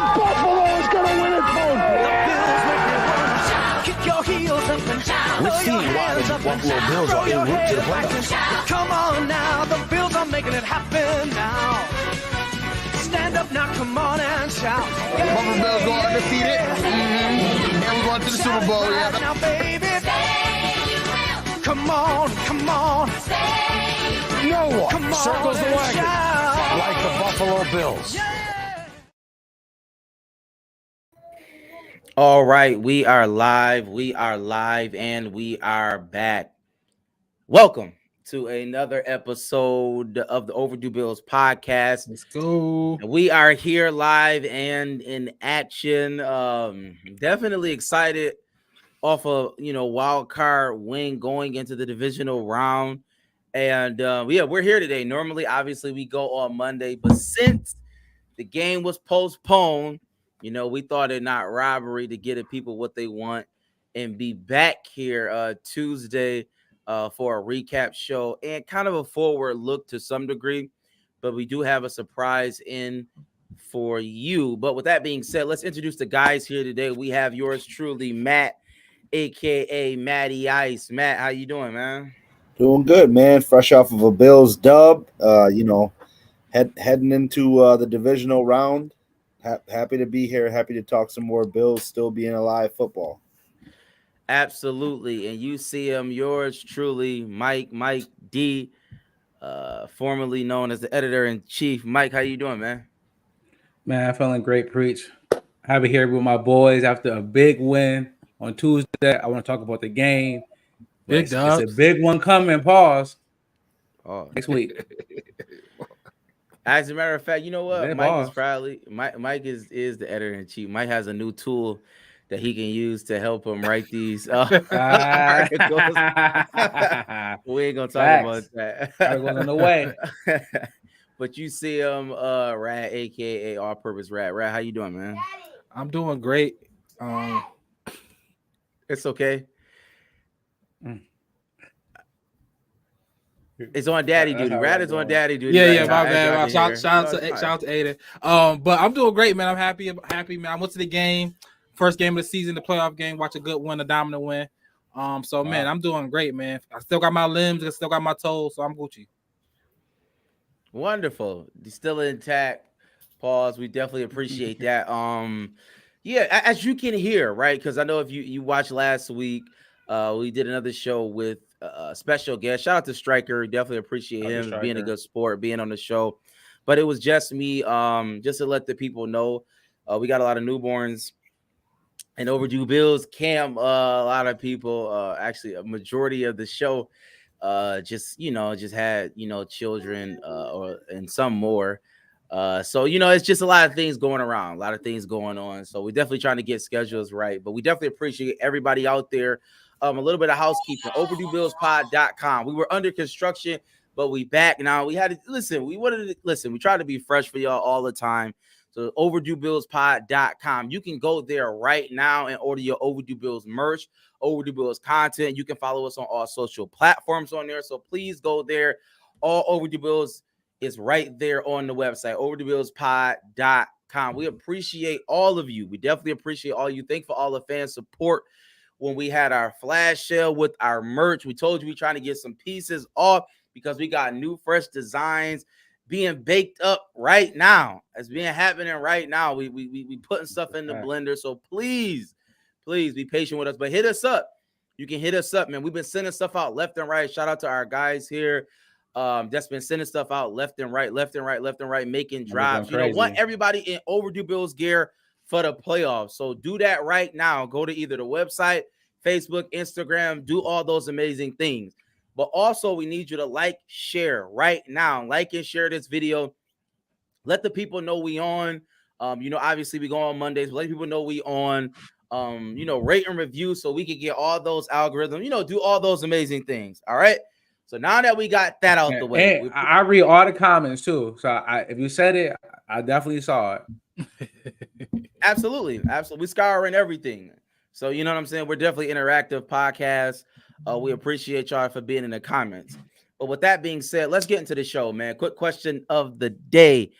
Buffalo is going to win it, folks. Kick your heels up and down. Let's see why the Buffalo Bills are en route to the playoffs. Come on now, the Bills are making it happen now. Stand up now, come on and shout. Buffalo Bills go undefeated. And we're going to the Super Bowl. Yeah. Now, baby, come on, come on. No one Come on circles the and wagon shout. like the Buffalo Bills. All right, we are live, and we are back. Welcome to another episode of the Overdue Bills podcast. Let's go. We are here live and in action. Definitely excited off a wild card win going into the divisional round. And we're here today. Normally, obviously, we go on Monday, but since the game was postponed, we thought it not robbery to get the people what they want and be back here Tuesday for a recap show and kind of a forward look to some degree. But we do have a surprise in for you. But with that being said, let's introduce the guys here today. We have yours truly, Matt, a.k.a. Matty Ice. Matt, how you doing, man? Doing good, man. Fresh off of a Bills dub. Heading into the divisional round. Happy to be here. Happy to talk some more Bills still being alive football. Absolutely. And you see him, yours truly, Mike D, formerly known as the editor-in-chief. Mike, how you doing, man? Man, feeling great, preach. Happy here with my boys after a big win on Tuesday. I want to talk about the game. It's a big one coming. Pause. Next week. As a matter of fact, you know what? Mike is the editor-in-chief. Mike has a new tool that he can use to help him write these articles. We ain't gonna talk about that. Articles on the way. But you see him, Rat, aka All Purpose Rat. Rat, how you doing, man? I'm doing great. It's okay. It's on daddy duty. Rat is on daddy duty. Yeah, my bad. Shout out to Aiden. But I'm doing great, man. I'm happy, man. I went to the game, first game of the season, the playoff game. Watch a good win, a dominant win. Man, I'm doing great, man. I still got my limbs, I still got my toes, so I'm Gucci. Wonderful. You're still intact. Pause. We definitely appreciate that. Yeah, as you can hear, right? Because I know if you watched last week, we did another show with a special guest. Shout out to Stryker. Definitely appreciate him being a good sport, being on the show. But it was just me, just to let the people know. We got a lot of newborns and Overdue Bills camp. A lot of people, actually, a majority of the show, just had children, and some more. So it's just a lot of things going around, a lot of things going on. So we're definitely trying to get schedules right, but we definitely appreciate everybody out there. A little bit of housekeeping. OverdueBillsPod.com. We were under construction, but we back now. We had to listen. We tried to be fresh for y'all all the time. So OverdueBillsPod.com. You can go there right now and order your Overdue Bills merch, Overdue Bills content. You can follow us on all social platforms on there. So please go there. All Overdue Bills is right there on the website, OverdueBillsPod.com. We appreciate all of you. We definitely appreciate all you. Thank you for all the fan support. When we had our flash sale with our merch, we told you we're trying to get some pieces off because we got new, fresh designs being baked up right now. It's being happening right now. We putting stuff in the blender. So please be patient with us. But hit us up. You can hit us up, man. We've been sending stuff out left and right. Shout out to our guys here. That's been sending stuff out left and right, making drops. Want everybody in Overdue Bills gear for the playoffs. So do that right now. Go to either the website, Facebook, Instagram, do all those amazing things. But also we need you to share right now. Like and share this video. Let the people know we on. Obviously we go on Mondays, but let people know we on. Rate and review so we can get all those algorithms, do all those amazing things. All right. So now that we got that out the way, I read all the comments too. So if you said it, I definitely saw it. Absolutely. We scouring everything. So you know what I'm saying? We're definitely interactive podcast. We appreciate y'all for being in the comments. But with that being said, let's get into the show, man. Quick question of the day.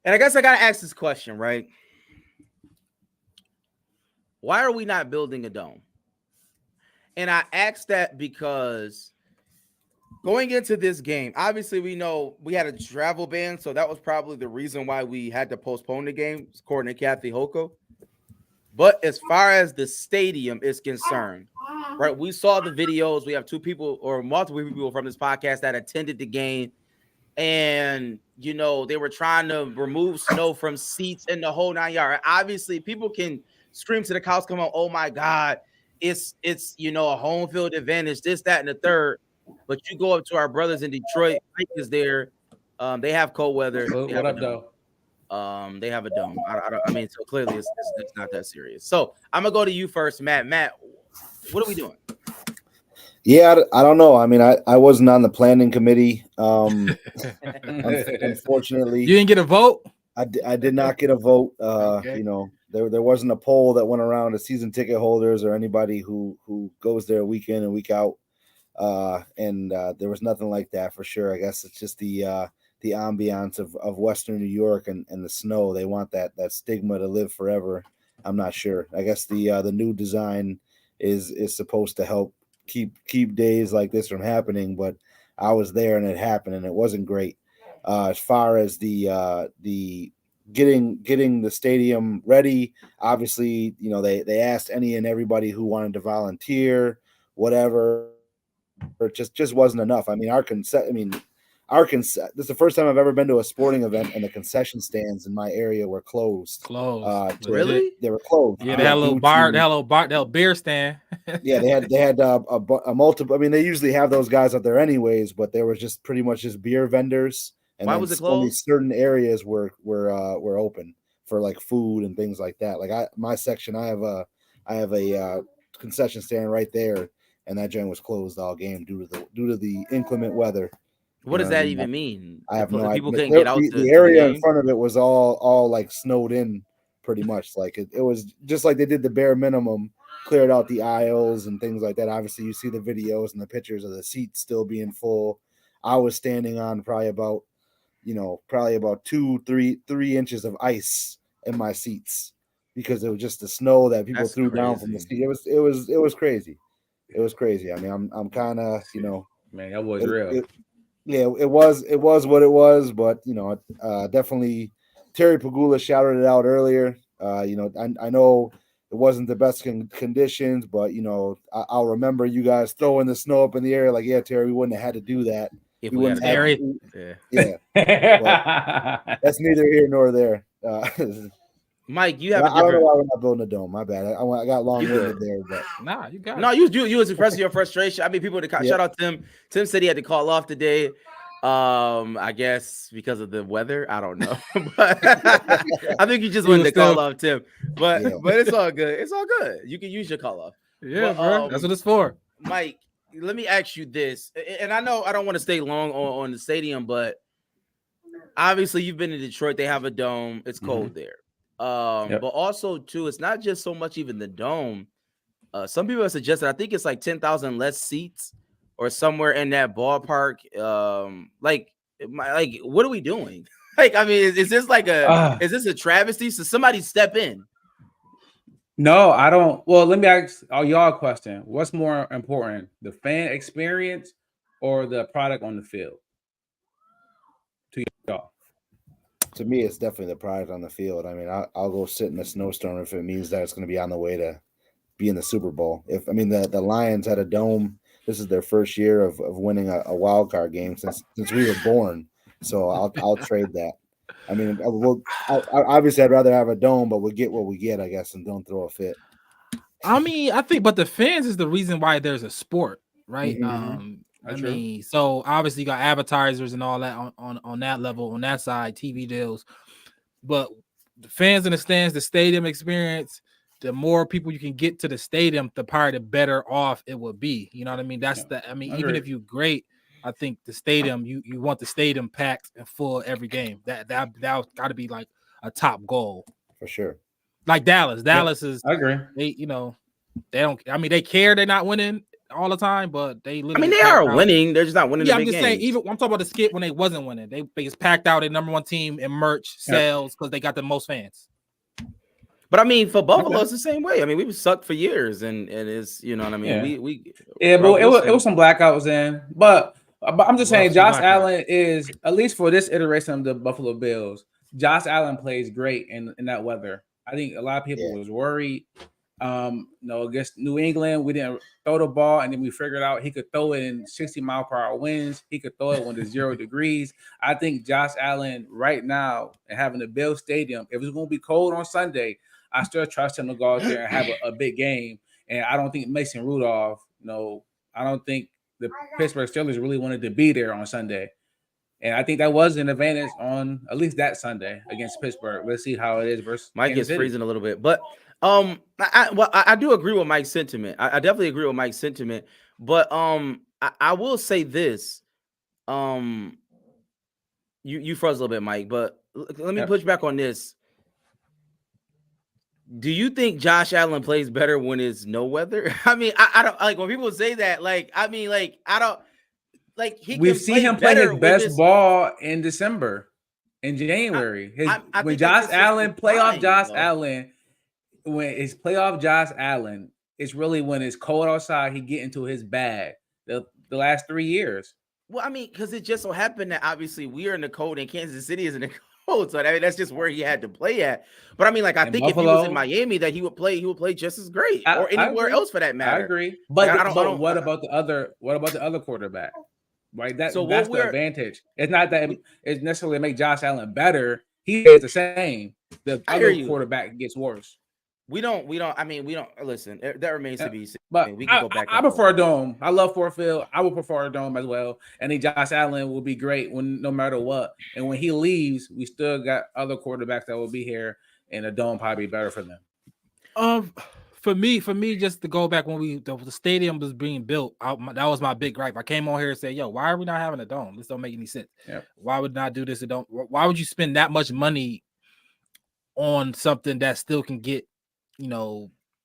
And I guess I gotta ask this question, right? Why are we not building a dome? And I ask that because going into this game, obviously we know we had a travel ban, so that was probably the reason why we had to postpone the game, according to Kathy Hoko. But as far as the stadium is concerned, right, we saw the videos. We have two people or multiple people from this podcast that attended the game, and they were trying to remove snow from seats in the whole 9 yards. Obviously, people can scream to the cows come on, oh my God, it's a home field advantage, this, that, and the third. But you go up to our brothers in Detroit, Mike is there. They have cold weather. What up, though? They have a dome. I mean, so clearly it's not that serious. So I'm gonna go to you first, Matt. Matt, what are we doing? Yeah, I don't know. I mean, I wasn't on the planning committee. Unfortunately, you didn't get a vote. I did not get a vote. Okay. There wasn't a poll that went around to season ticket holders or anybody who goes there week in and week out. And there was nothing like that for sure. I guess it's just the ambiance of Western New York and the snow. They want that stigma to live forever. I'm not sure. I guess the new design is supposed to help keep days like this from happening, but I was there and it happened and it wasn't great. As far as the getting the stadium ready, obviously, they asked any and everybody who wanted to volunteer, whatever. It just wasn't enough. I mean, this is the first time I've ever been to a sporting event and the concession stands in my area were closed. Really? They were closed. Yeah, they had a little bar, they had a little beer stand. Yeah, they had a multiple. I mean, they usually have those guys out there anyways, but there was just pretty much just beer vendors. And why was it closed? Only certain areas were open for like food and things like that. Like my section, I have a concession stand right there. And that joint was closed all game due to the inclement weather. What does that even mean? I have no idea. People couldn't get out. The area in front of it was all like snowed in, pretty much. Like it was just like they did the bare minimum, cleared out the aisles and things like that. Obviously, you see the videos and the pictures of the seats still being full. I was standing on probably about 3 inches of ice in my seats because it was just the snow that people threw down from the seat. It was crazy. It was crazy. I mean, I'm kind of, man, that was real. It was what it was, but definitely Terry Pagula shouted it out earlier. I know it wasn't the best conditions, but I'll remember you guys throwing the snow up in the air. Like, yeah, Terry, we wouldn't have had to do that. If we wouldn't have to, yeah. That's neither here nor there. Mike, you have. I don't know why we're not building a dome. My bad. I got long-winded there, but you got. No, you was expressing your frustration. I mean, people shout out Tim. Tim said he had to call off today. I guess because of the weather. I don't know, but I think you just wanted to call off Tim. But it's all good. It's all good. You can use your call off. Yeah, bro. That's what it's for. Mike, let me ask you this, and I know I don't want to stay long on the stadium, but obviously you've been in Detroit. They have a dome. It's cold there. But also too, it's not just so much even the dome. Some people have suggested, I think it's like 10,000 less seats or somewhere in that ballpark. Like what are we doing? Like, I mean, is this like is this a travesty? So somebody step in. No, I don't. Well, let me ask y'all a question. What's more important, the fan experience or the product on the field? To y'all. To me, it's definitely the product on the field. I mean, I'll go sit in a snowstorm if it means that it's going to be on the way to be in the Super Bowl. The Lions had a dome. This is their first year of winning a wild card game since we were born. So I'll trade that. I mean, obviously I'd rather have a dome, but we'll get what we get, I guess, and don't throw a fit. I mean, I think, but the fans is the reason why there's a sport, right? Mm-hmm. I mean, so obviously you got advertisers and all that on that level, on that side, TV deals. But the fans in the stands, the stadium experience, the more people you can get to the stadium, the better off it will be. You know what I mean? Even if you're great, I think the stadium, you want the stadium packed and full every game. That got to be like a top goal. For sure. Like Dallas. Dallas is, I agree. they don't, I mean, they care they're not winning all the time, but they literally. I mean, they are winning. They're just not winning. Yeah, the I'm big just games. saying. Even I'm talking about the skit when they wasn't winning. They just packed out a number one team in merch sales because they got the most fans. But I mean, for Buffalo, it's the same way. I mean, we sucked for years, and it's what I mean. But it was some blackouts in, but I'm just saying, Josh Allen is, at least for this iteration of the Buffalo Bills, Josh Allen plays great in that weather. I think a lot of people was worried. Against New England, we didn't throw the ball, and then we figured out he could throw it in 60-mile-per-hour winds. He could throw it when it's 0 degrees. I think Josh Allen right now, and having the Bills Stadium, if it's going to be cold on Sunday, I still trust him to go out there and have a big game. And I don't think Mason Rudolph, I don't think the Pittsburgh Steelers really wanted to be there on Sunday. And I think that was an advantage on at least that Sunday against Pittsburgh. Let's see how it is versus Mike is freezing a little bit. But I do agree with Mike's sentiment. I definitely agree with Mike's sentiment. But I will say this. You froze a little bit, Mike, but let me push back on this. Do you think Josh Allen plays better when it's no weather? I mean, I don't like when people say that. I don't like he. We've seen him play his best ball in December, in January. When Josh Allen playoff Josh Allen, when it's playoff Josh Allen, it's really when it's cold outside. He get into his bag. The last 3 years. Well, I mean, because it just so happened that obviously we are in the cold and Kansas City is in the cold. So I mean, that's just where he had to play at. But I mean, I think Buffalo, if he was in Miami, that he would play just as great, or anywhere else for that matter. I agree. But what about the other quarterback? Right. That's the advantage. It's not that it necessarily make Josh Allen better. He is the same. The other quarterback gets worse. We don't listen. That remains to be seen. But we can go back. I prefer a dome. I love Ford Field. I would prefer a dome as well. And then Josh Allen will be great no matter what. And when he leaves, we still got other quarterbacks that will be here, and a dome probably be better for them. For me, just to go back when the stadium was being built, that was my big gripe. I came on here and said, "Yo, why are we not having a dome? This don't make any sense. Yep. Why would not do this? Why would you spend that much money on something that still can get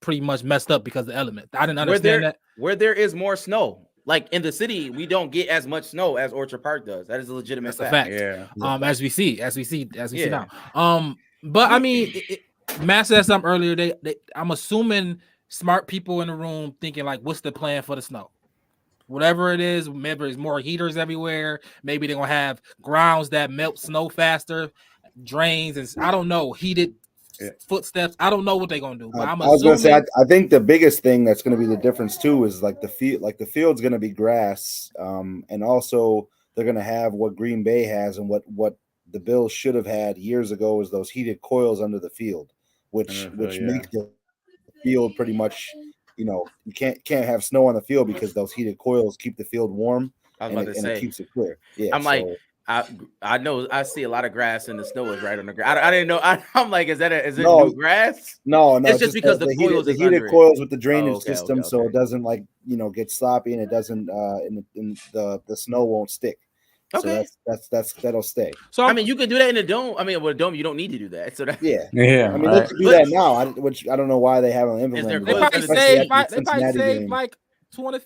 pretty much messed up because of the element?" I didn't understand that. Where there is more snow, like in the city, we don't get as much snow as Orchard Park does. That is a legitimate fact. Yeah. As we see now. But I mean, Matt said something earlier. I'm assuming smart people in the room thinking like, what's the plan for the snow? Whatever it is, maybe there's more heaters everywhere. Maybe they're gonna have grounds that melt snow faster, drains, and I don't know, heated footsteps. I don't know what they're gonna do. But I was gonna say, I think the biggest thing that's gonna be the difference too is like the field. Like the field's gonna be grass, and also they're gonna have what Green Bay has and what the Bills should have had years ago is those heated coils under the field, which make the field pretty much, you can't have snow on the field because those heated coils keep the field warm and it keeps it clear. Yeah, I know I see a lot of grass and the snow is right on the ground. I didn't know. I'm like, is it new grass? No, it's just because the heated coils with the drainage system, so it doesn't get sloppy and it doesn't the snow won't stick. Okay, so that'll stay. So I mean, you can do that in a dome. I mean, with a dome, you don't need to do that. So yeah. I mean, they can do that now, which I don't know why they haven't implemented. They probably save like 200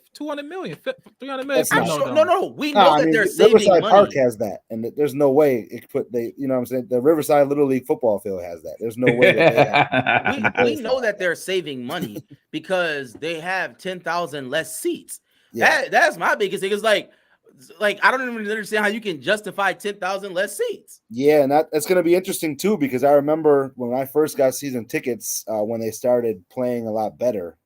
million, 300 million. No. We know that they're saving Riverside money. Park has that, and there's no way it put what I'm saying. The Riverside Little League football field has that. There's no way that we know that they're saving money because they have 10,000 less seats. Yeah. That's my biggest thing. Is like I don't even understand how you can justify 10,000 less seats. Yeah, and that's going to be interesting too, because I remember when I first got season tickets, when they started playing a lot better,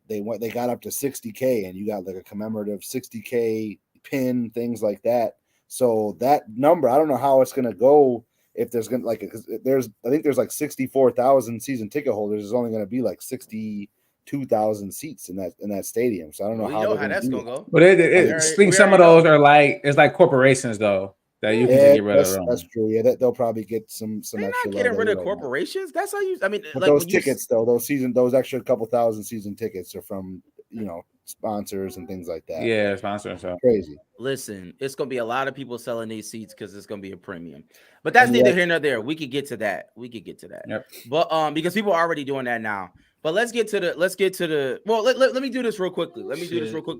they got up to 60K, and you got like a commemorative 60K pin, things like that. So that number, I don't know how it's going to go. If there's going to I think there's like 64,000 season ticket holders. There's only going to be like 62,000 seats in that stadium. So I don't know how that's gonna go. But I think some of those are it's like corporations though that you can get rid of. That's true. Yeah, they'll probably get some They're extra. Not getting rid of corporations. That's how you. I mean, but those tickets though, those extra couple thousand season tickets are from sponsors and things like that. Yeah, sponsors. So crazy. Listen, it's gonna be a lot of people selling these seats because it's gonna be a premium. But that's neither here nor there. We could get to that. Yep. But because people are already doing that now. But let's get to the well, let me do this real quickly.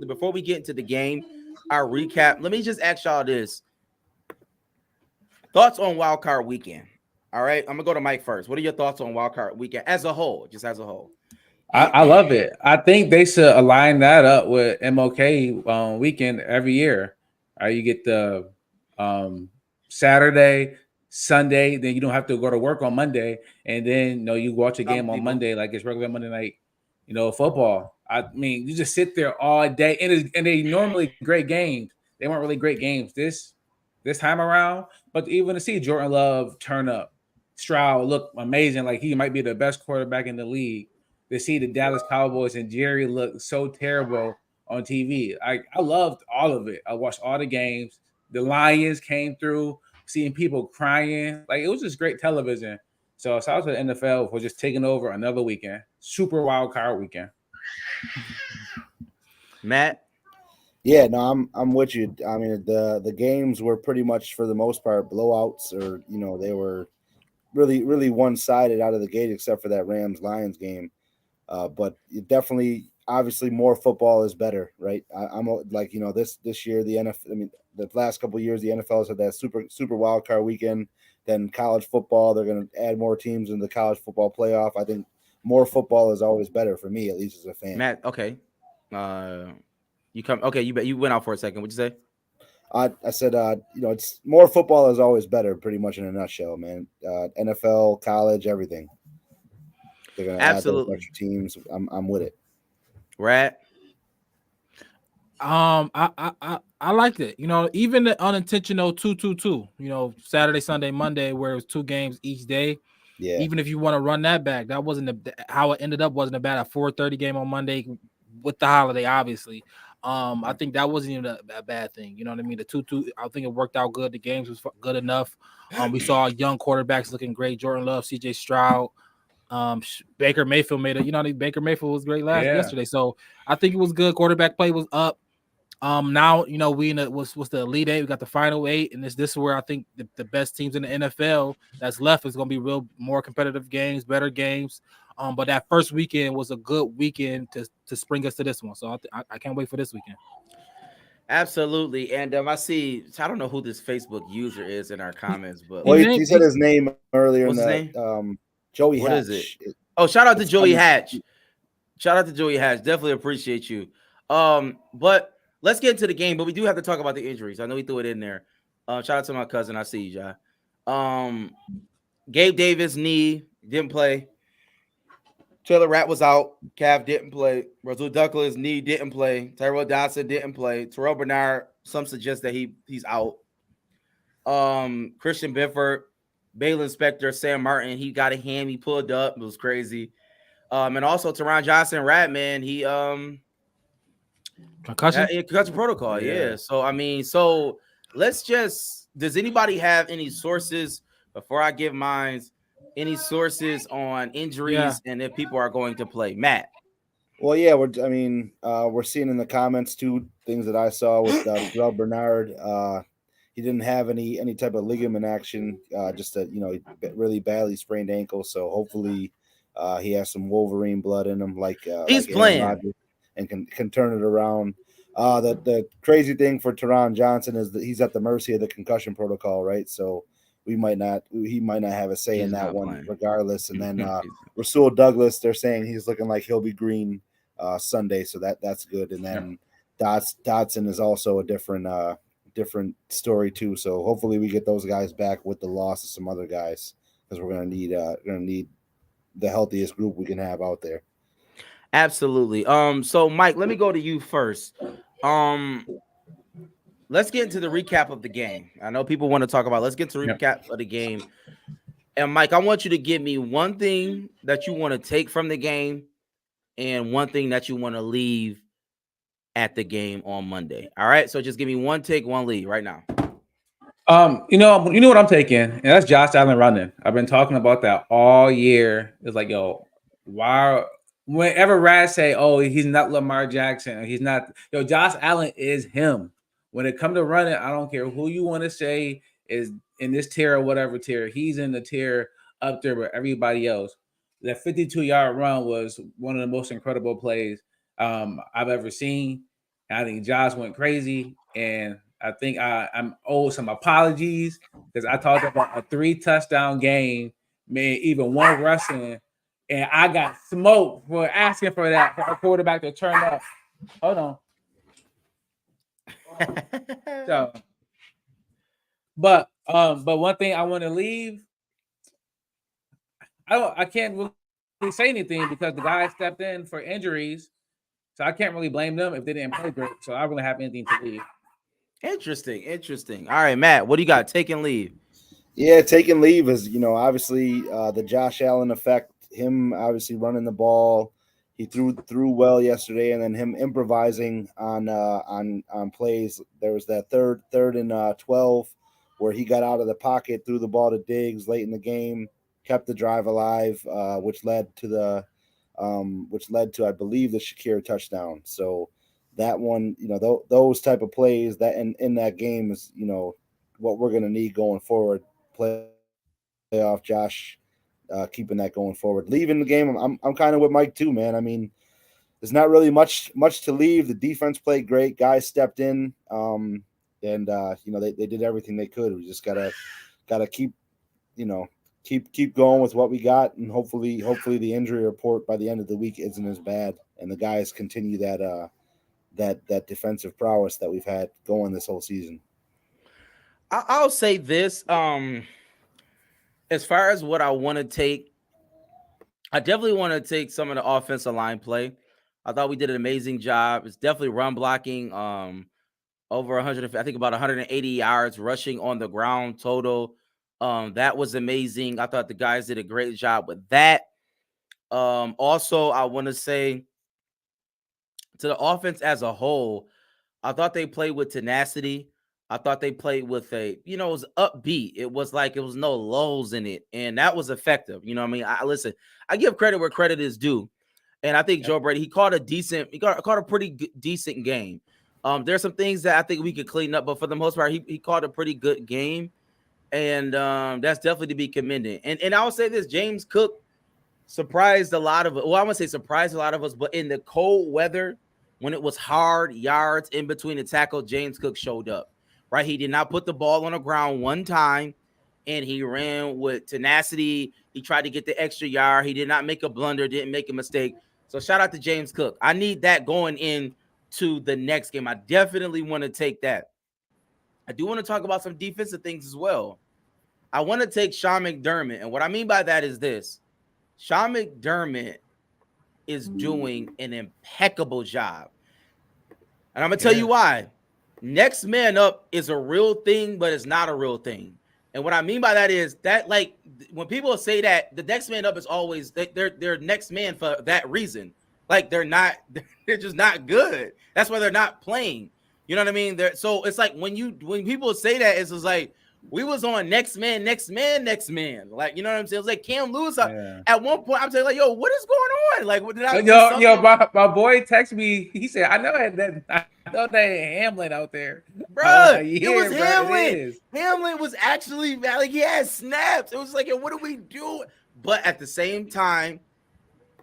Before we get into the game, our recap. Let me just ask y'all this. Thoughts on Wild Card Weekend. All right, I'm gonna go to Mike first. What are your thoughts on Wild Card Weekend as a whole? Just as a whole. I love it. I think they should align that up with MLK weekend every year. You get the Saturday, Sunday, then you don't have to go to work on Monday, and then you watch a game on Monday like it's regular Monday night, football. I mean, you just sit there all day, and they normally great games. They weren't really great games this time around, but even to see Jordan Love turn up, Stroud look amazing, like he might be the best quarterback in the league. To see the Dallas Cowboys and Jerry look so terrible on TV. I loved all of it. I watched all the games. The Lions came through, seeing people crying. Like, it was just great television. So shout out to the NFL for just taking over another weekend. Super Wild Card Weekend. Matt? Yeah, no, I'm with you. I mean, the games were pretty much for the most part blowouts, or they were really, really one-sided out of the gate, except for that Rams-Lions game. But definitely, obviously, more football is better, right? I'm like, this year, the NFL, I mean, the last couple of years, the NFL has had that super wild card weekend. Then college football, they're going to add more teams in the college football playoff. I think more football is always better for me, at least as a fan. Matt, okay. You went out for a second. What'd you say? I said, it's more football is always better, pretty much in a nutshell, man. NFL, college, everything. They're going to add those extra teams. I'm with it. Rat. I liked it. Even the unintentional 2-2-2. Saturday, Sunday, Monday, where it was 2 games each day. Yeah. Even if you want to run that back, that wasn't how it ended up. Wasn't a bad 4:30 game on Monday with the holiday, obviously. I think that wasn't even a bad thing. You know what I mean? The 2-2, I think it worked out good. The games was good enough. We saw young quarterbacks looking great. Jordan Love, CJ Stroud. Baker Mayfield Baker Mayfield was great yesterday. So I think it was good. Quarterback play was up. Now we in what's the Elite Eight. We got the Final 8, and this is where I think the best teams in the NFL that's left is going to be more competitive games, better games. But that first weekend was a good weekend to spring us to this one. So I can't wait for this weekend. Absolutely. And I don't know who this Facebook user is in our comments, but he said his name earlier. What's his name? Joey Hatch. What is it? Oh, shout out to Joey Hatch. Shout out to Joey Hatch. Definitely appreciate you. But let's get into the game. But we do have to talk about the injuries. I know we threw it in there. Shout out to my cousin. I see you, Jai. Gabe Davis knee didn't play. Taylor Rapp was out. Cav didn't play. Rasul Douglas knee didn't play. Tyrell Dodson didn't play. Terrell Bernard, some suggest that he's out. Christian Bifford, Baylon Spector, Sam Martin, he got a hand. He pulled up. It was crazy. And also Teron Johnson, man, he concussion protocol. Yeah. So does anybody have any sources before I give mine? Any sources on injuries and if people are going to play? Matt. Well, yeah, we're seeing in the comments 2 things that I saw with Terrell Bernard. He didn't have any type of ligament action, just a really badly sprained ankle. So hopefully he has some Wolverine blood in him, like he's playing and can turn it around. The crazy thing for Teron Johnson is that he's at the mercy of the concussion protocol, right? So he might not have a say in that one regardless. And then Rasul Douglas, they're saying he's looking like he'll be green Sunday, so that's good. And then Dotson is also a different story too. So hopefully we get those guys back with the loss of some other guys, because we're gonna need the healthiest group we can have out there. Absolutely. So Mike, let me go to you first. Let's get into the recap of the game. I know people want to talk about. Let's get to the recap of the game. And Mike, I want you to give me one thing that you want to take from the game and one thing that you want to leave at the game on Monday. All right. So just give me one take, one lead right now. You know what I'm taking, and that's Josh Allen running. I've been talking about that all year. It's like, why whenever Raz say, "Oh, he's not Lamar Jackson," he's not. Josh Allen is him. When it comes to running, I don't care who you want to say is in this tier or whatever tier. He's in the tier up there with everybody else. That 52-yard run was one of the most incredible plays I've ever seen. I think Josh went crazy, and I think I'm owed some apologies because I talked about a 3-touchdown game, man, even one rushing, and I got smoked for asking for that for a quarterback to turn up. Hold on. So, but one thing I want to leave, I can't really say anything because the guy stepped in for injuries, so I can't really blame them if they didn't play great. So I don't really have anything to leave. Interesting. All right, Matt, what do you got? Taking leave. Yeah, taking leave is, obviously the Josh Allen effect, him obviously running the ball. He threw well yesterday, and then him improvising on plays. There was that third and 12 where he got out of the pocket, threw the ball to Diggs late in the game, kept the drive alive, which led to I believe the Shakir touchdown. So that one, those type of plays that in that game is, what we're going to need going forward. Playoff Josh, keeping that going forward. Leaving the game, I'm kind of with Mike too, man. I mean, there's not really much to leave. The defense played great. Guys stepped in, and they did everything they could. We just gotta keep going with what we got, and hopefully the injury report by the end of the week isn't as bad, and the guys continue that defensive prowess that we've had going this whole season. I'll say this. As far as what I want to take, I definitely want to take some of the offensive line play. I thought we did an amazing job. It's definitely run blocking. Over 100, I think about 180 yards rushing on the ground total. That was amazing. I thought the guys did a great job with that. Also, I want to say to the offense as a whole, I thought they played with tenacity. I thought they played with it was upbeat. It was like it was no lulls in it, and that was effective. You know what I mean? Listen, I give credit where credit is due, and I think Joe Brady, he caught a pretty decent game. There's some things that I think we could clean up, but for the most part, he caught a pretty good game, and that's definitely to be commended. And I will say this: James Cook surprised a lot of us. Well, I wouldn't say surprised a lot of us, but in the cold weather, when it was hard yards in between the tackle, James Cook showed up. Right, he did not put the ball on the ground one time, and he ran with tenacity. He tried to get the extra yard. He did not make a blunder, didn't make a mistake. So shout out to James Cook. I need that going into the next game. I definitely want to take that. I do want to talk about some defensive things as well. I want to take Sean McDermott, and what I mean by that is this. Sean McDermott is doing an impeccable job, and I'm going to tell you why. Next man up is a real thing, but it's not a real thing. And what I mean by that is that, like, when people say that the next man up is always they're next man for that reason. Like they're just not good. That's why they're not playing. You know what I mean? So it's like when people say that, it's just like we was on next man. Like, you know what I'm saying? It was like Cam Lewis. At one point, I'm saying, like, yo, what is going on? Like, what did I my boy texted me. He said, I know that ain't Hamlin out there. Bro, like, it was Hamlin. Hamlin was actually, like, he had snaps. It was like, yo, what do we do? But at the same time,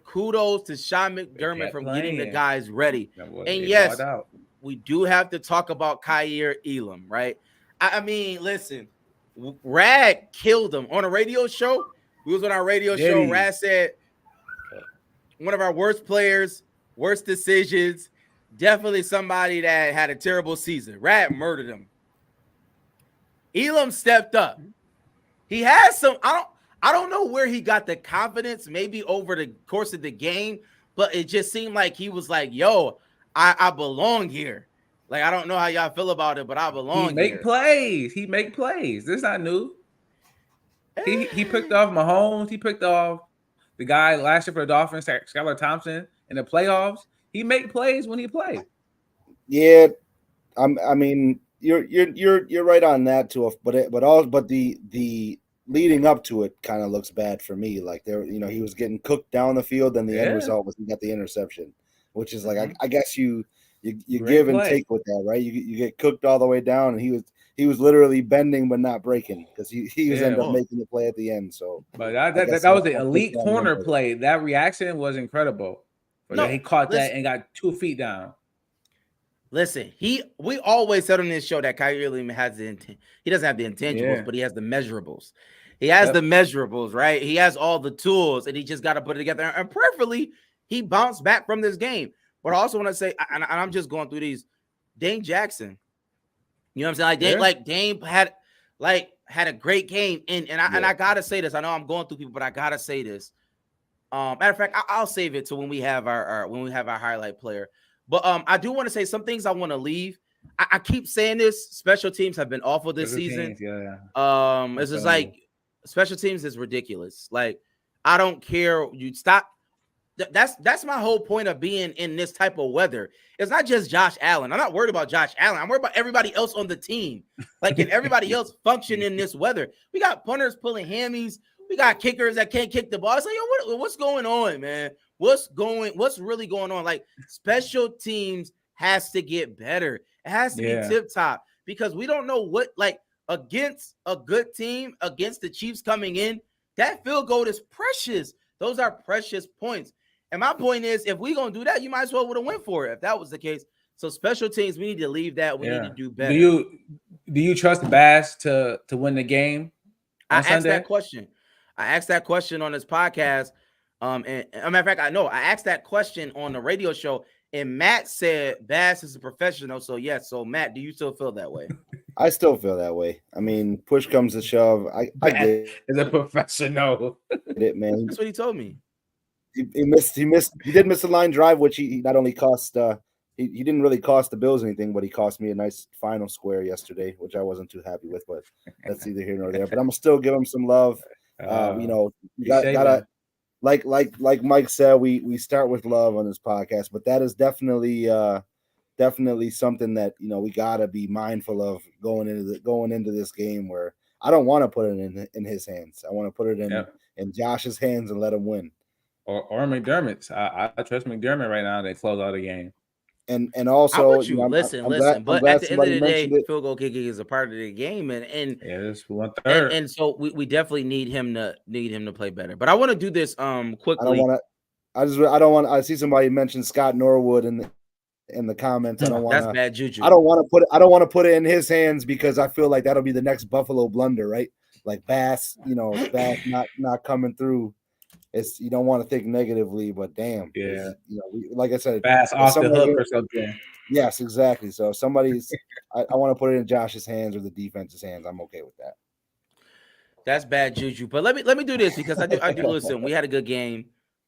kudos to Sean McDermott from getting the guys ready. And yes, we do have to talk about Kaiir Elam, right? I mean, listen, Rad killed him on a radio show. We was on our radio show. Rad said one of our worst players, worst decisions, definitely somebody that had a terrible season. Rad murdered him. Elam stepped up. He has some, I don't know where he got the confidence, maybe over the course of the game, but it just seemed like he was like, yo, I belong here. Like, I don't know how y'all feel about it, but I belong here. He make plays. This is not new. He picked off Mahomes. He picked off the guy last year for the Dolphins, Skylar Thompson, in the playoffs. He make plays when he plays. Yeah, I mean, you're right on that too. But the leading up to it kind of looks bad for me. Like he was getting cooked down the field, and the end result was he got the interception, which is like I guess you give and take with that, right? You get cooked all the way down, and he was literally bending but not breaking because he was ended up making the play at the end. So, but that was an elite corner play. That reaction was incredible. He caught that and got 2 feet down. Listen, we always said on this show that Kyrie Irving has the intent. He doesn't have the intangibles, but he has the measurables. He has the measurables, right? He has all the tools, and he just got to put it together. And preferably, he bounced back from this game. But I also want to say, and I'm just going through these, Dame Jackson. You know what I'm saying? Dame had a great game, and I gotta say this. I know I'm going through people, but I gotta say this. Matter of fact, I'll save it to when we have our highlight player. But I do want to say some things I want to leave. I keep saying this. Special teams have been awful this season. It's just like special teams is ridiculous. Like, I don't care. You stop. That's my whole point of being in this type of weather. It's not just Josh Allen. I'm not worried about Josh Allen. I'm worried about everybody else on the team. Like, can everybody else function in this weather? We got punters pulling hammies. We got kickers that can't kick the ball. It's like, yo, what's going on, man? What's really going on? Like, special teams has to get better. It has to be tip top, because we don't know what, like, against a good team, against the Chiefs coming in, that field goal is precious. Those are precious points. And my point is, if we're going to do that, you might as well would have went for it if that was the case. So special teams, we need to leave that. We need to do better. Do you trust Bass to win the game on Sunday? Asked that question. I asked that question on this podcast. And as a matter of fact, I asked that question on the radio show, and Matt said Bass is a professional. So yes. So Matt, do you still feel that way? I still feel that way. I mean, push comes to shove. I get as a professional. It, man. That's what he told me. He did miss a line drive, which he not only cost he didn't really cost the Bills anything, but he cost me a nice final square yesterday, which I wasn't too happy with, but that's neither here nor there. But I'm gonna still give him some love. You gotta like Mike said, we start with love on this podcast, but that is definitely something that we gotta be mindful of going into this game, where I don't want to put it in his hands. I want to put it in Josh's hands and let him win. Or McDermott's. I trust McDermott right now to close out the game. And also, I want you listen. But at the end of the day, field goal kicking is a part of the game, and it's 1/3. And so we definitely need him to play better. But I want to do this quickly. I see somebody mention Scott Norwood in the comments. I don't want that's bad juju. I don't want to put it in his hands, because I feel like that'll be the next Buffalo blunder, right? Like Bass, Bass not coming through. It's, you don't want to think negatively, but damn, like I said, Bass off the hook or something. Yes, exactly. So somebody's, I want to put it in Josh's hands or the defense's hands. I'm okay with that. That's bad juju. But let me do this, because I do listen. We had a good game.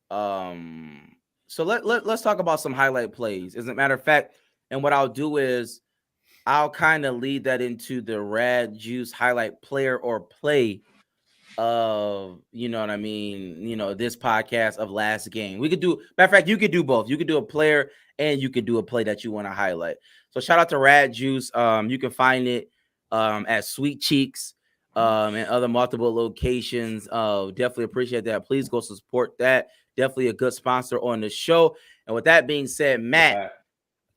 So let's talk about some highlight plays. As a matter of fact, and what I'll do is I'll kind of lead that into the Rad Juice highlight player or play of, this podcast of last game. We could do, matter of fact, you could do both. You could do a player and you could do a play that you want to highlight. So shout out to Rad Juice. You can find it at Sweet Cheeks and other multiple locations. Definitely appreciate that. Please go support that. Definitely a good sponsor on the show. And with that being said, Matt,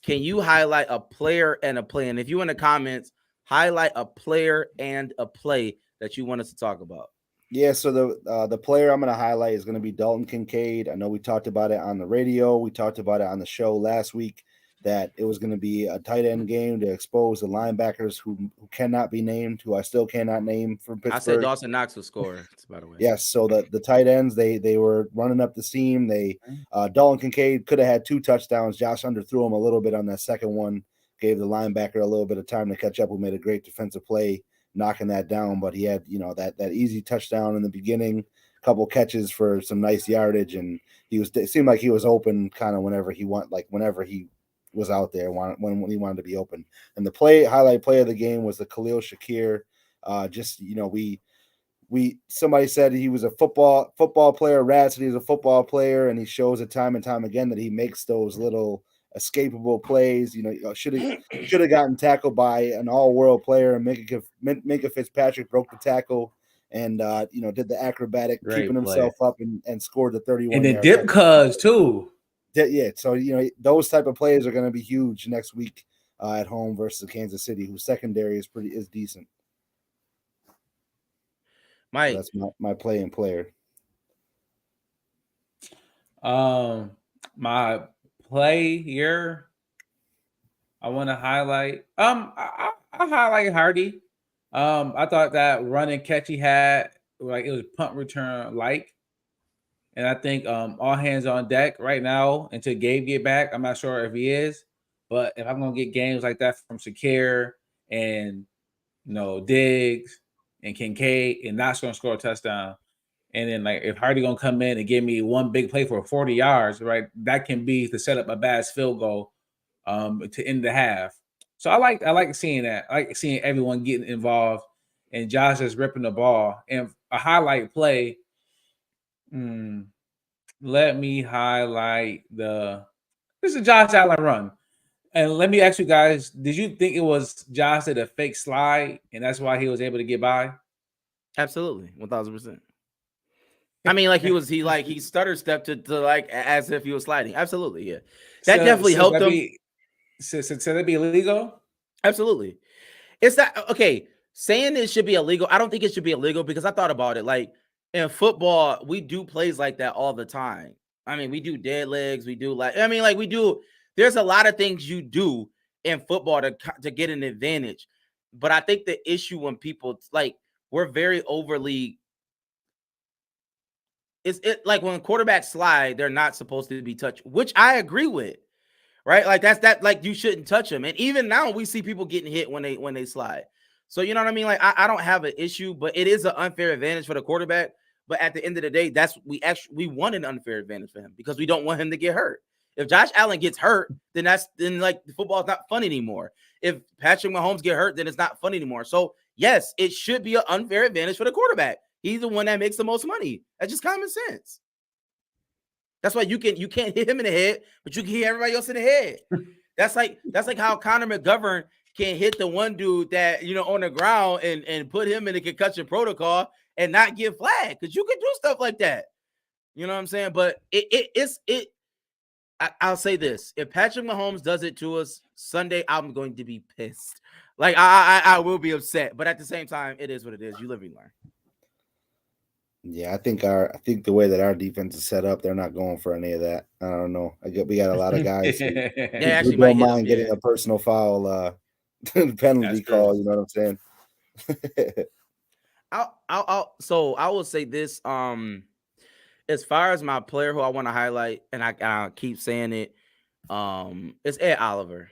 can you highlight a player and a play? And if you in the comments, highlight a player and a play that you want us to talk about. Yeah, so the player I'm going to highlight is going to be Dalton Kincaid. I know we talked about it on the radio. We talked about it on the show last week, that it was going to be a tight end game to expose the linebackers who cannot be named, who I still cannot name from Pittsburgh. I said Dawson Knox will score, by the way. Yes, so the tight ends, they were running up the seam. Dalton Kincaid could have had 2 touchdowns. Josh underthrew him a little bit on that second one, gave the linebacker a little bit of time to catch up, who made a great defensive play knocking that down, but he had that easy touchdown in the beginning, a couple catches for some nice yardage, and it seemed like he was open kind of whenever he was out there when he wanted to be open. And the highlight play of the game was the Khalil Shakir. Somebody said he was a football player. Rad said he was a football player, and he shows it time and time again that he makes those little escapable plays. Should have gotten tackled by an all-world player, and Minka Fitzpatrick broke the tackle and did the acrobatic, Great keeping himself up and scored the 31. And the dip cuz too. Yeah, so those type of plays are going to be huge next week at home versus Kansas City, whose secondary is decent. Mike, so that's my playing player. My play here, I want to highlight. I highlight Hardy. I thought that run and catch he had, like it was punt return like, and I think all hands on deck right now until Gabe get back. I'm not sure if he is, but if I'm gonna get games like that from Shakir and Diggs and Kincaid and not gonna score a touchdown, and then like if Hardy gonna come in and give me one big play for 40 yards, right? That can be to set up a bad field goal to end the half. So I like seeing that. I like seeing everyone getting involved and Josh is ripping the ball. And a highlight play. Let me highlight this is a Josh Allen run. And let me ask you guys, did you think it was Josh did a fake slide and that's why he was able to get by? Absolutely, 1,000%. I mean, like he stutter stepped to like as if he was sliding. Absolutely, yeah. That definitely helped him. So that be illegal? Absolutely. It's that okay. Saying it should be illegal, I don't think it should be illegal because I thought about it. Like in football, we do plays like that all the time. I mean, we do dead legs. We do we do. There's a lot of things you do in football to get an advantage. But I think the issue when people we're very overly. It's like when quarterbacks slide, they're not supposed to be touched, which I agree with, right? Like like you shouldn't touch them. And even now we see people getting hit when they slide. So you know what I mean? Like I don't have an issue, but it is an unfair advantage for the quarterback. But at the end of the day, we want an unfair advantage for him because we don't want him to get hurt. If Josh Allen gets hurt, then the football is not fun anymore. If Patrick Mahomes get hurt, then it's not fun anymore. So yes, it should be an unfair advantage for the quarterback. He's the one that makes the most money. That's just common sense. That's why you can't hit him in the head, but you can hit everybody else in the head. That's like how Connor McGovern can hit the one dude that on the ground and put him in the concussion protocol and not get flagged because you can do stuff like that. You know what I'm saying? But I'll say this: if Patrick Mahomes does it to us Sunday, I'm going to be pissed. Like I will be upset, but at the same time, it is what it is. You live and learn. Yeah, I think the way that our defense is set up, they're not going for any of that. I don't know. We got a lot of guys who don't mind getting a personal foul penalty call. You know what I'm saying? So I will say this. As far as my player who I want to highlight, and I keep saying it, it's Ed Oliver.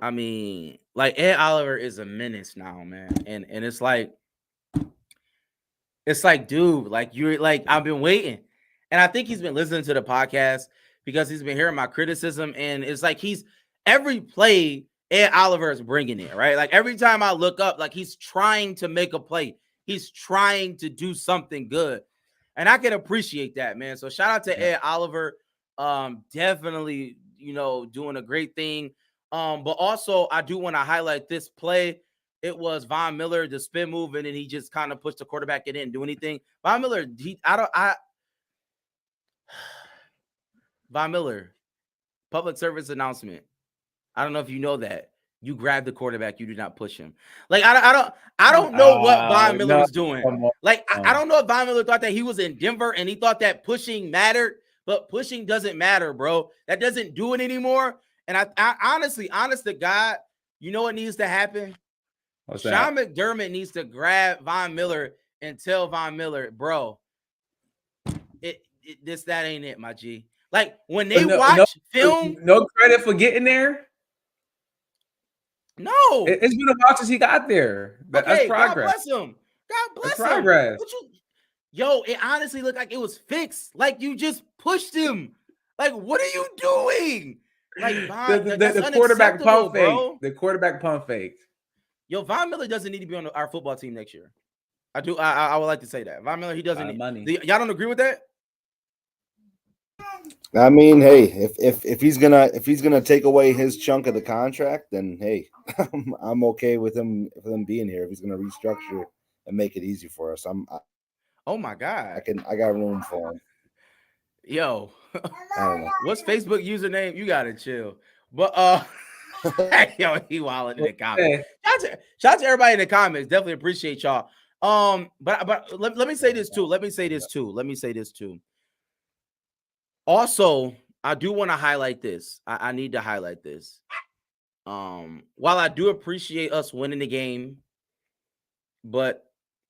I mean, like Ed Oliver is a menace now, man, and it's like. It's like, dude, like you're like, I've been waiting. And I think he's been listening to the podcast because he's been hearing my criticism. And it's like every play, Ed Oliver is bringing it, right? Like every time I look up, like he's trying to make a play. He's trying to do something good. And I can appreciate that, man. So shout out to Ed Oliver. Definitely, doing a great thing. But also I do want to highlight this play. It was Von Miller, the spin move, and then he just kind of pushed the quarterback and didn't do anything. Von Miller, Von Miller, public service announcement. I don't know if you know that. You grabbed the quarterback, you did not push him. Like I don't know what Von Miller was doing. Like I don't know if Von Miller thought that he was in Denver and he thought that pushing mattered, but pushing doesn't matter, bro. That doesn't do it anymore. And I honestly, honest to God, you know what needs to happen? Sean McDermott needs to grab Von Miller and tell Von Miller, bro, that ain't it, my G. Like when they watch film, no credit for getting there. No, it's been a while since he got there. That's progress. God bless him. God bless him. Progress. It honestly looked like it was fixed. Like you just pushed him. Like what are you doing? Like the quarterback pump fake. The quarterback pump fake. Yo, Von Miller doesn't need to be on our football team next year. I would like to say that. Von Miller, he doesn't need money. Y'all don't agree with that? I mean, hey, if he's gonna take away his chunk of the contract, then hey, I'm okay with him being here. If he's gonna restructure and make it easy for us. Oh my God. I got room for him. Yo, I don't know. what's Facebook username? You gotta chill. But yo, he wilding in the comments. Shout out to everybody in the comments. Definitely appreciate y'all. But let me say this too. Also, I do want to highlight this. I need to highlight this. While I do appreciate us winning the game, but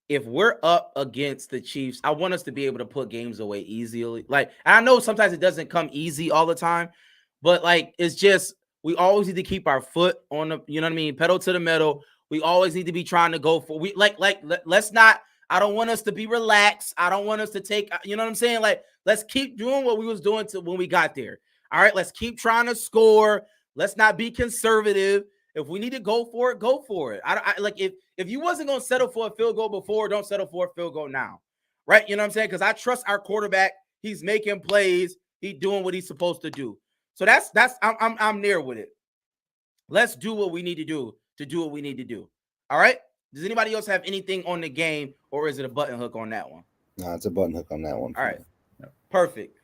if we're up against the Chiefs, I want us to be able to put games away easily. Like, I know sometimes it doesn't come easy all the time, but like, it's just, we always need to keep our foot on the, you know what I mean, pedal to the metal. We always need to be trying to go for, let's not, I don't want us to be relaxed. I don't want us to take, you know what I'm saying? Like, let's keep doing what we was doing when we got there. All right, let's keep trying to score. Let's not be conservative. If we need to go for it, go for it. I like, if you wasn't going to settle for a field goal before, don't settle for a field goal now. Right? You know what I'm saying? Because I trust our quarterback. He's making plays. He's doing what he's supposed to do. So I'm there with it. Let's do what we need to do what we need to do. All right? Does anybody else have anything on the game, or is it a button hook on that one? No, it's a button hook on that one. All right. Perfect.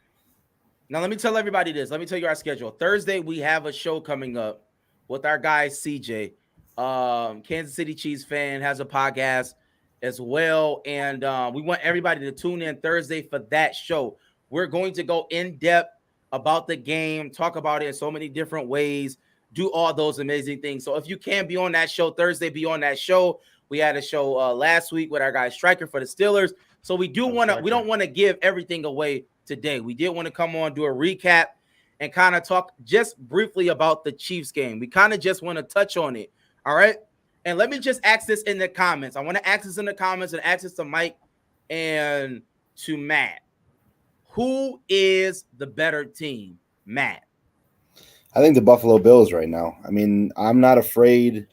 Now, let me tell everybody this. Let me tell you our schedule. Thursday, we have a show coming up with our guy, CJ. Kansas City Chiefs fan, has a podcast as well. And we want everybody to tune in Thursday for that show. We're going to go in depth about the game, talk about it in so many different ways, do all those amazing things. So if you can be on that show Thursday, be on that show. We had a show last week with our guy Striker for the Steelers. So we don't want to give everything away today. We did want to come on, do a recap, and kind of talk just briefly about the Chiefs game. We kind of just want to touch on it. All right. And let me just ask this in the comments. I want to ask this in the comments and ask this to Mike and to Matt. Who is the better team, Matt? I think the Buffalo Bills right now. I mean, I'm not afraid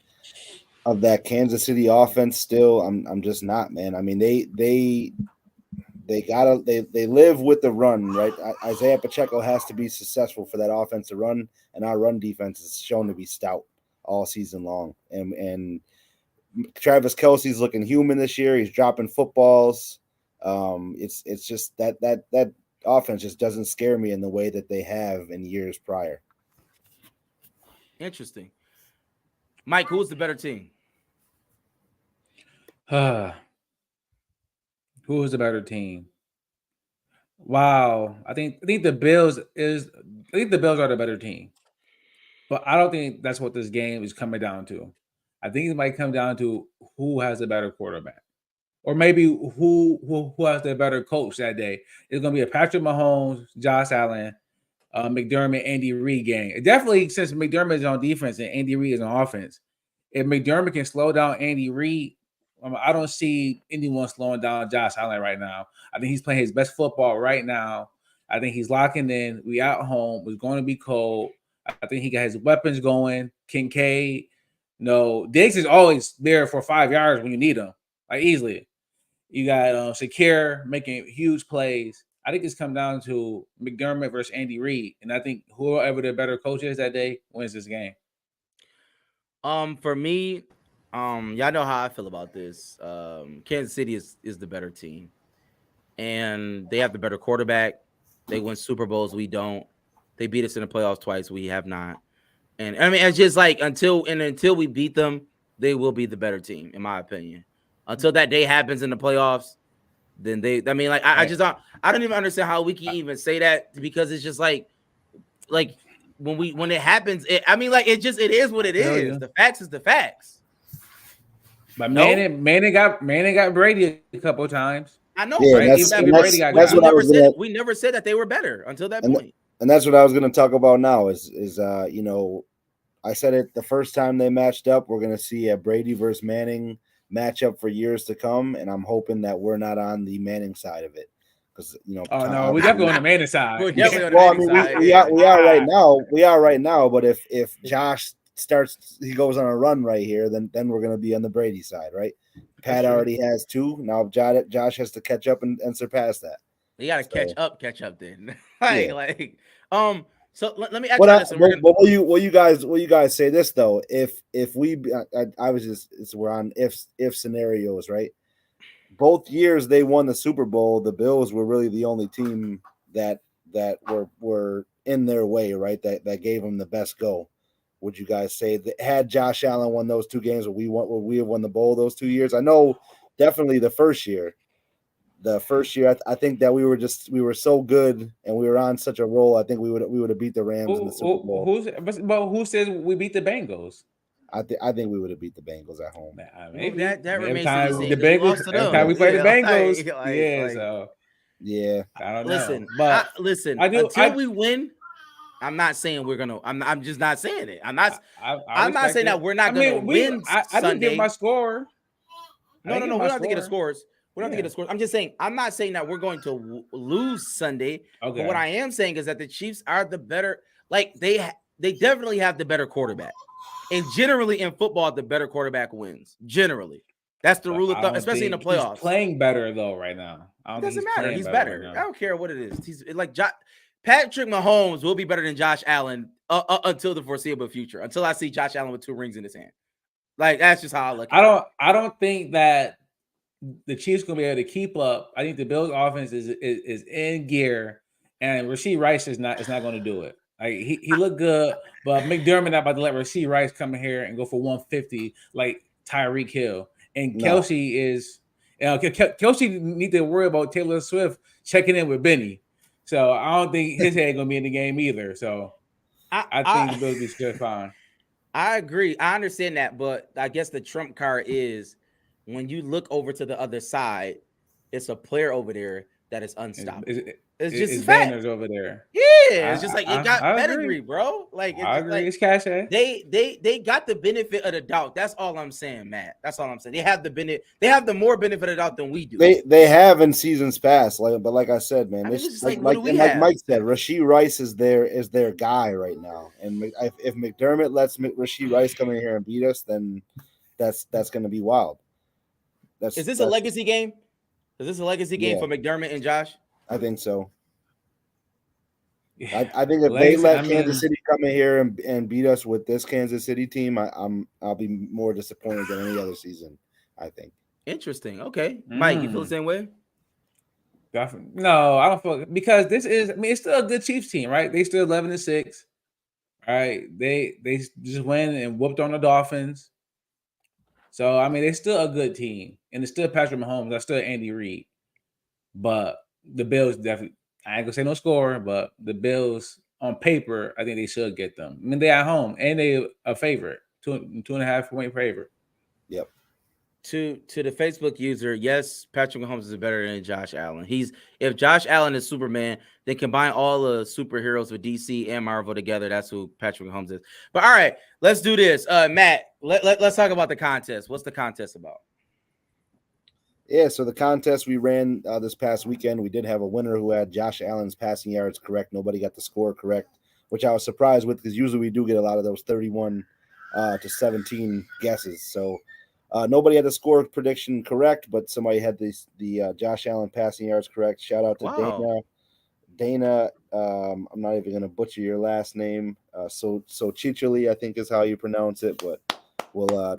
of that Kansas City offense still. I'm just not, man. I mean, they live with the run, right? Isaiah Pacheco has to be successful for that offense to run, and our run defense is shown to be stout all season long. And Travis Kelce's looking human this year. He's dropping footballs. It's just that offense just doesn't scare me in the way that they have in years prior. Interesting. Mike, who's the better team? Who is the better team? Wow. I think the Bills are the better team. But I don't think that's what this game is coming down to. I think it might come down to who has the better quarterback. Or maybe who has the better coach that day. It's going to be a Patrick Mahomes, Josh Allen, McDermott, Andy Reid game. Definitely, since McDermott is on defense and Andy Reid is on offense, if McDermott can slow down Andy Reid, I don't see anyone slowing down Josh Allen right now. I think he's playing his best football right now. I think he's locking in. We out home. It's going to be cold. I think he got his weapons going. Kincaid. No, Diggs is always there for 5 yards when you need him, like easily. You got Shakir making huge plays. I think it's come down to McDermott versus Andy Reid, and I think whoever the better coach is that day wins this game. For me, y'all know how I feel about this. Kansas City is the better team, and they have the better quarterback. They win Super Bowls. We don't. They beat us in the playoffs twice. We have not. And I mean, it's just like until we beat them, they will be the better team, in my opinion. Until that day happens in the playoffs, then I don't even understand how we can even say that, because it's just like when it happens, it is what it is. Yeah. The facts is the facts. But Manning got Brady a couple of times. I know. Yeah, right? We never said that they were better until that point. And that's what I was going to talk about now is I said it the first time they matched up. We're going to see a Brady versus Manning matchup for years to come, and I'm hoping that we're not on the Manning side of it, because we're definitely on the Manning side. We're definitely on the Manning side. We are right now. We are right now. But if Josh he goes on a run right here, then we're going to be on the Brady side, right? Pat already has 2. Now Josh has to catch up and surpass that. You got to catch up then. So let me ask you this. Will you guys say this though? If we, I was just, we're on if scenarios, right? both years they won the Super Bowl, the Bills were really the only team that were in their way, right? That gave them the best go. Would you guys say that had Josh Allen won those 2 games, would we have won the bowl those 2 years? I know definitely the first year. I think that we were so good and we were on such a roll. I think we would have beat the Rams in the Super Bowl. But who says we beat the Bengals? I think we would have beat the Bengals at home. Maybe that remains to be the seen. Bengals. Every time we play the Bengals, So yeah, I don't listen, know. But until we win, I'm not saying we're gonna. I'm just not saying it. I'm not saying that we're not gonna win. I didn't give my score. No. We don't have to get a scores. We don't have to get a score. I'm just saying. I'm not saying that we're going to lose Sunday. Okay. But what I am saying is that the Chiefs are the better. Like they definitely have the better quarterback, and generally in football, the better quarterback wins. Generally, that's the rule of thumb, especially in the playoffs. He's playing better though right now. It doesn't matter. He's better. Right, I don't care what it is. He's like Patrick Mahomes will be better than Josh Allen until the foreseeable future. Until I see Josh Allen with 2 rings in his hand. Like that's just how I look at it. I don't think that the Chiefs gonna be able to keep up. I think the Bills offense is in gear, and Rashee Rice is not going to do it. Like he looked good, but McDermott not about to let Rashee Rice come in here and go for 150 like Tyreek Hill. And Kelsey is, Kelsey need to worry about Taylor Swift checking in with Benny. So I don't think his head gonna be in the game either. So I think the Bills be just fine. I agree. I understand that, but I guess the trump card is when you look over to the other side, it's a player over there that is unstoppable. It's just banners over there. Yeah, it's just like it got pedigree, bro. Like I agree. Like, it's cachet. They got the benefit of the doubt. That's all I'm saying, Matt. That's all I'm saying. They have the benefit. They have the more benefit of the doubt than we do. They have in seasons past, but like I said, man, it's like Mike said, Rashee Rice is their guy right now. And if McDermott lets Rashee Rice come in here and beat us, then that's going to be wild. Is this a legacy game? Is this a legacy game for McDermott and Josh? I think so. I think if they let Kansas City come in here and beat us with this Kansas City team, I'll be more disappointed than any other season. I think. Interesting. Okay, Mike, you feel the same way? No, I don't feel because this is. I mean, it's still a good Chiefs team, right? They still 11-6. Right? They just went and whooped on the Dolphins. So I mean, they're still a good team, and it's still Patrick Mahomes. That's still Andy Reid, but the Bills definitely. I ain't gonna say no score, but the Bills on paper, I think they should get them. I mean, they're at home and they a favorite, 2.5 point favorite. Yep. To the Facebook user, yes, Patrick Mahomes is better than Josh Allen. If Josh Allen is Superman, then combine all the superheroes with DC and Marvel together. That's who Patrick Mahomes is. But all right, let's do this. Matt, let's talk about the contest. What's the contest about? Yeah, so the contest we ran this past weekend, we did have a winner who had Josh Allen's passing yards correct. Nobody got the score correct, which I was surprised with because usually we do get a lot of those 31 to 17 guesses. So nobody had the score prediction correct, but somebody had the Josh Allen passing yards correct. Shout out to Dana. I'm not even going to butcher your last name. So Chichili, I think is how you pronounce it, but we'll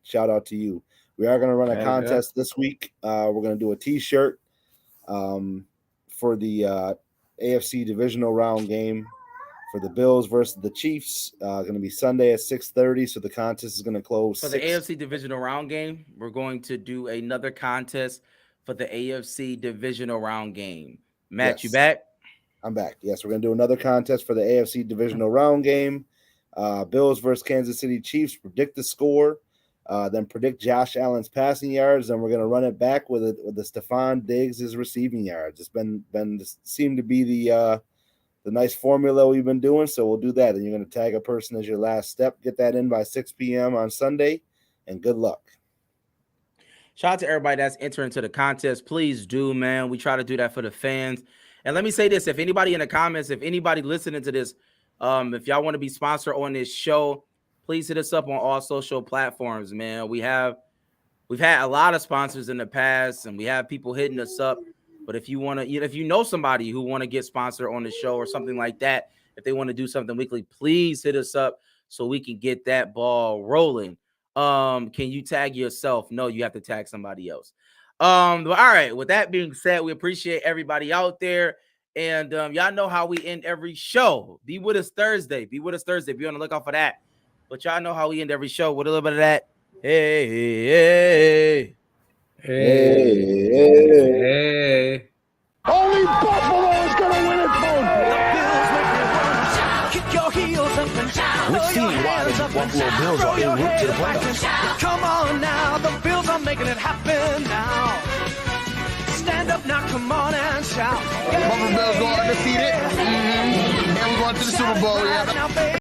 shout out to you. We are going to run a contest this week. We're going to do a T-shirt for the AFC divisional round game for the Bills versus the Chiefs. Going to be Sunday at 6:30. So the contest is going to close. For the AFC divisional round game, we're going to do another contest for the AFC divisional round game. Matt, you back? I'm back. Yes, we're going to do another contest for the AFC divisional round game. Bills versus Kansas City Chiefs. Predict the score. Then predict Josh Allen's passing yards, and we're going to run it back with the Stephon Diggs' receiving yards. It's been seemed to be the nice formula we've been doing, so we'll do that. And you're going to tag a person as your last step. Get that in by 6 p.m. on Sunday, and good luck. Shout out to everybody that's entering into the contest. Please do, man. We try to do that for the fans. And let me say this: if anybody in the comments, if anybody listening to this, if y'all want to be sponsored on this show, please hit us up on all social platforms, man. We've had a lot of sponsors in the past, and we have people hitting us up. But if you want to, if you know somebody who want to get sponsored on the show or something like that, if they want to do something weekly, please hit us up so we can get that ball rolling. Can you tag yourself? No, you have to tag somebody else. But all right, with that being said, we appreciate everybody out there. And y'all know how we end every show. Be with us Thursday. Be with us Thursday. Be on the lookout for that. But y'all know how we end every show with a little bit of that. Hey. Only Buffalo is going to win it, folks. Kick your heels up and down. Let's see why the Buffalo Bills are en route to the playoffs. Come on now, the Bills are making it happen now. Stand up now, come on and shout. Buffalo Bills go undefeated. And we're going to the Super Bowl. Yeah.